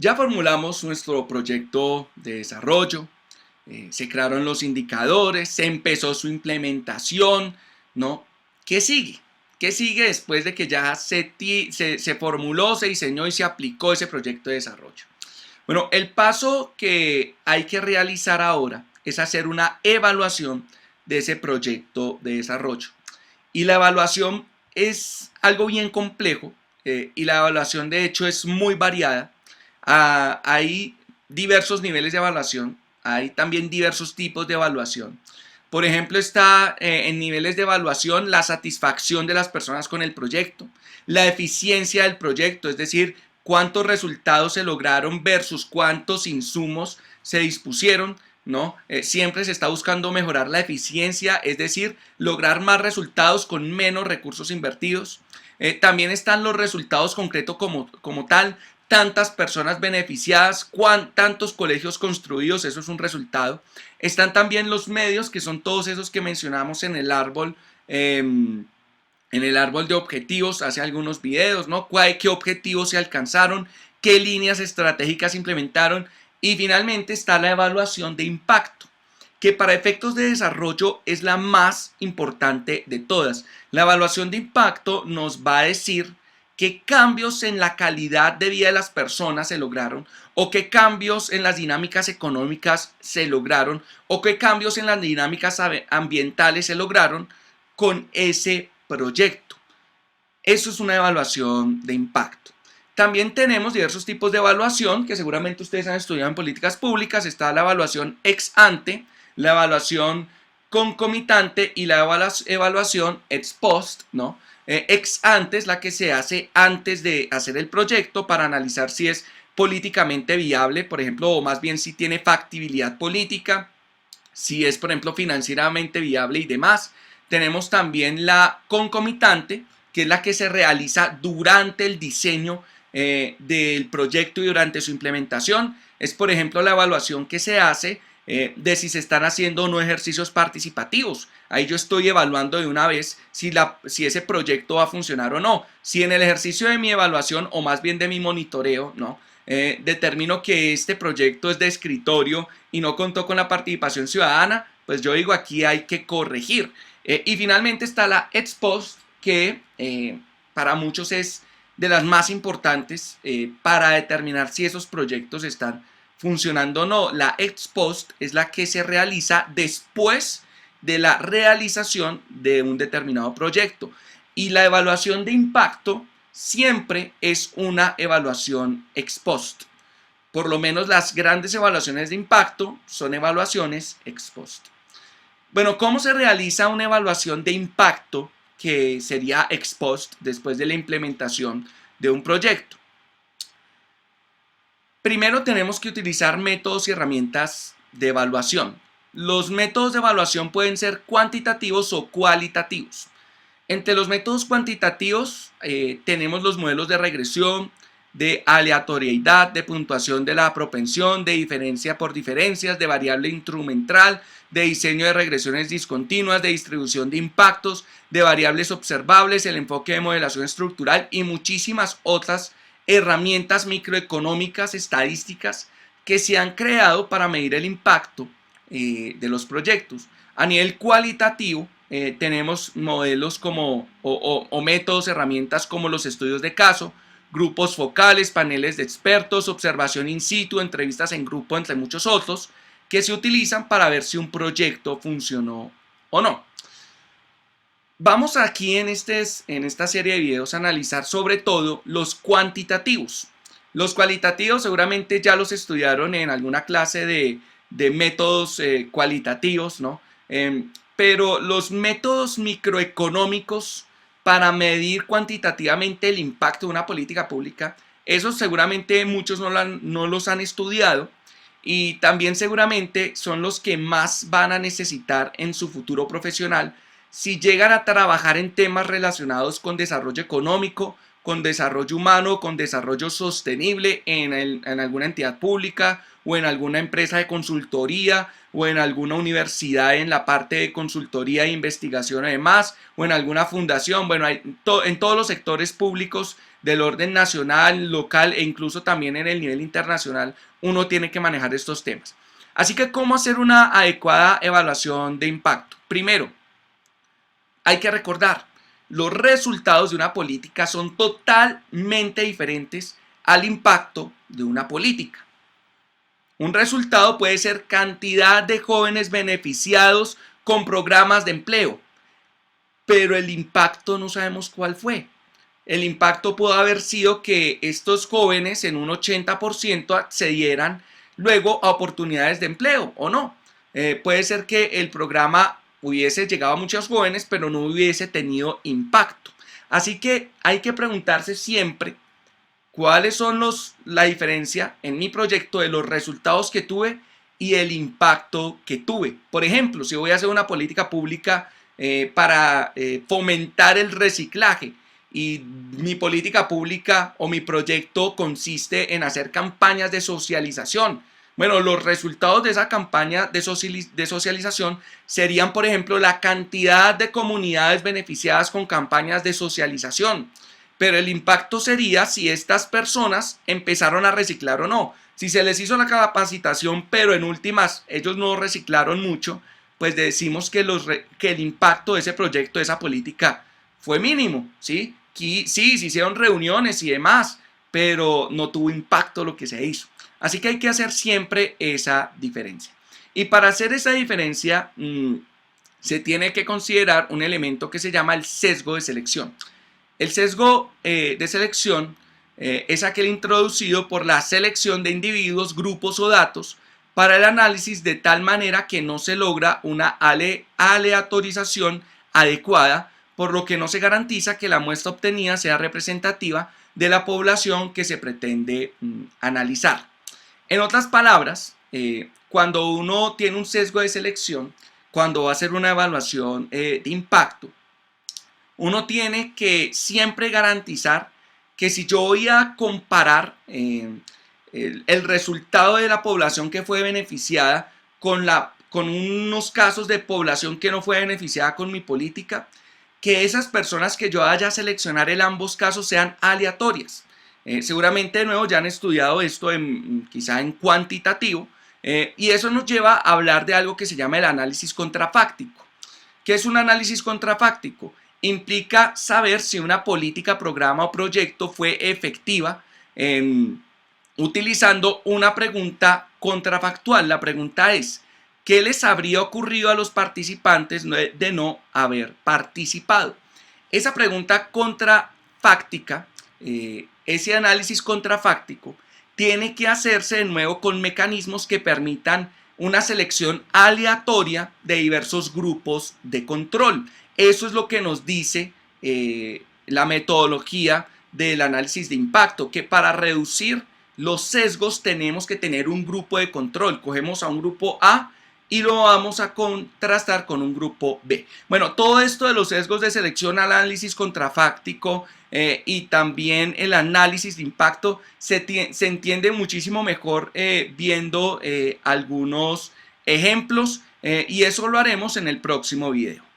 Ya formulamos nuestro proyecto de desarrollo, se crearon los indicadores, se empezó su implementación, ¿no? ¿Qué sigue? ¿Qué sigue después de que ya se formuló, se diseñó y se aplicó ese proyecto de desarrollo? Bueno, el paso que hay que realizar ahora es hacer una evaluación de ese proyecto de desarrollo. Y la evaluación es algo bien complejo y la evaluación de hecho es muy variada. Hay diversos niveles de evaluación, hay también diversos tipos de evaluación. Por ejemplo, está en niveles de evaluación la satisfacción de las personas con el proyecto, la eficiencia del proyecto, es decir, cuántos resultados se lograron versus cuántos insumos se dispusieron, ¿no? Siempre se está buscando mejorar la eficiencia, es decir, lograr más resultados con menos recursos invertidos. También están los resultados concretos como tal, tantas personas beneficiadas, tantos colegios construidos, eso es un resultado. Están también los medios, que son todos esos que mencionamos en el árbol de objetivos hace algunos videos, ¿no? ¿Qué objetivos se alcanzaron? ¿Qué líneas estratégicas implementaron? Y finalmente está la evaluación de impacto, que para efectos de desarrollo es la más importante de todas. La evaluación de impacto nos va a decir qué cambios en la calidad de vida de las personas se lograron, o qué cambios en las dinámicas económicas se lograron, o qué cambios en las dinámicas ambientales se lograron con ese proyecto. Eso es una evaluación de impacto. También tenemos diversos tipos de evaluación que seguramente ustedes han estudiado en políticas públicas. Está la evaluación ex ante, la evaluación concomitante y la evaluación ex post, ¿no? Ex ante es la que se hace antes de hacer el proyecto para analizar si es políticamente viable, por ejemplo, o más bien si tiene factibilidad política, si es, por ejemplo, financieramente viable y demás. Tenemos también la concomitante, que es la que se realiza durante el diseño del proyecto y durante su implementación. Es, por ejemplo, la evaluación que se hace de si se están haciendo o no ejercicios participativos. Ahí yo estoy evaluando de una vez si ese proyecto va a funcionar o no. Si en el ejercicio de mi evaluación, o más bien de mi monitoreo, ¿no? Determino que este proyecto es de escritorio y no contó con la participación ciudadana, pues yo digo aquí hay que corregir. Y finalmente está la ex post, que para muchos es de las más importantes para determinar si esos proyectos están funcionando o no. La ex post es la que se realiza después de la realización de un determinado proyecto. Y la evaluación de impacto siempre es una evaluación ex post. Por lo menos las grandes evaluaciones de impacto son evaluaciones ex post. Bueno, ¿cómo se realiza una evaluación de impacto que sería ex post después de la implementación de un proyecto? Primero tenemos que utilizar métodos y herramientas de evaluación. Los métodos de evaluación pueden ser cuantitativos o cualitativos. Entre los métodos cuantitativos tenemos los modelos de regresión, de aleatoriedad, de puntuación de la propensión, de diferencia por diferencias, de variable instrumental, de diseño de regresiones discontinuas, de distribución de impactos, de variables observables, el enfoque de modelación estructural y muchísimas otras herramientas microeconómicas, estadísticas que se han creado para medir el impacto de los proyectos. A nivel cualitativo, tenemos modelos o métodos, herramientas como los estudios de caso, grupos focales, paneles de expertos, observación in situ, entrevistas en grupo, entre muchos otros, que se utilizan para ver si un proyecto funcionó o no. Vamos aquí en esta serie de videos a analizar sobre todo los cuantitativos. Los cualitativos seguramente ya los estudiaron en alguna clase de métodos cualitativos, ¿no? Pero los métodos microeconómicos para medir cuantitativamente el impacto de una política pública, esos seguramente muchos no los han estudiado y también seguramente son los que más van a necesitar en su futuro profesional si llegan a trabajar en temas relacionados con desarrollo económico, con desarrollo humano, con desarrollo sostenible en alguna entidad pública o en alguna empresa de consultoría o en alguna universidad en la parte de consultoría e investigación además o en alguna fundación. Bueno, en todos los sectores públicos del orden nacional, local e incluso también en el nivel internacional, uno tiene que manejar estos temas. Así que, ¿cómo hacer una adecuada evaluación de impacto? Primero, hay que recordar, los resultados de una política son totalmente diferentes al impacto de una política. Un resultado puede ser cantidad de jóvenes beneficiados con programas de empleo, pero el impacto no sabemos cuál fue. El impacto pudo haber sido que estos jóvenes en un 80% accedieran luego a oportunidades de empleo o no. Puede ser que el programa hubiese llegado a muchos jóvenes, pero no hubiese tenido impacto. Así que hay que preguntarse siempre cuáles son la diferencia en mi proyecto de los resultados que tuve y el impacto que tuve. Por ejemplo, si voy a hacer una política pública para fomentar el reciclaje y mi política pública o mi proyecto consiste en hacer campañas de socialización. Bueno, los resultados de esa campaña de socialización serían, por ejemplo, la cantidad de comunidades beneficiadas con campañas de socialización. Pero el impacto sería si estas personas empezaron a reciclar o no. Si se les hizo la capacitación, pero en últimas ellos no reciclaron mucho, pues decimos que el impacto de ese proyecto, de esa política, fue mínimo, ¿sí? Sí, se hicieron reuniones y demás, pero no tuvo impacto lo que se hizo. Así que hay que hacer siempre esa diferencia. Y para hacer esa diferencia, se tiene que considerar un elemento que se llama el sesgo de selección. El sesgo de selección es aquel introducido por la selección de individuos, grupos o datos para el análisis de tal manera que no se logra una aleatorización adecuada, por lo que no se garantiza que la muestra obtenida sea representativa de la población que se pretende analizar. En otras palabras, cuando uno tiene un sesgo de selección, cuando va a hacer una evaluación de impacto, uno tiene que siempre garantizar que si yo voy a comparar el resultado de la población que fue beneficiada con unos casos de población que no fue beneficiada con mi política, que esas personas que yo vaya a seleccionar en ambos casos sean aleatorias. Seguramente de nuevo ya han estudiado esto quizá en cuantitativo, y eso nos lleva a hablar de algo que se llama el análisis contrafáctico. ¿Qué es un análisis contrafáctico? Implica saber si una política, programa o proyecto fue efectiva utilizando una pregunta contrafactual. La pregunta es, ¿qué les habría ocurrido a los participantes de no haber participado? Esa pregunta contrafáctica, ese análisis contrafáctico, tiene que hacerse de nuevo con mecanismos que permitan una selección aleatoria de diversos grupos de control. Eso es lo que nos dice la metodología del análisis de impacto, que para reducir los sesgos tenemos que tener un grupo de control. Cogemos a un grupo A y lo vamos a contrastar con un grupo B. Bueno, todo esto de los sesgos de selección, análisis contrafáctico y también el análisis de impacto se entiende muchísimo mejor viendo algunos ejemplos y eso lo haremos en el próximo video.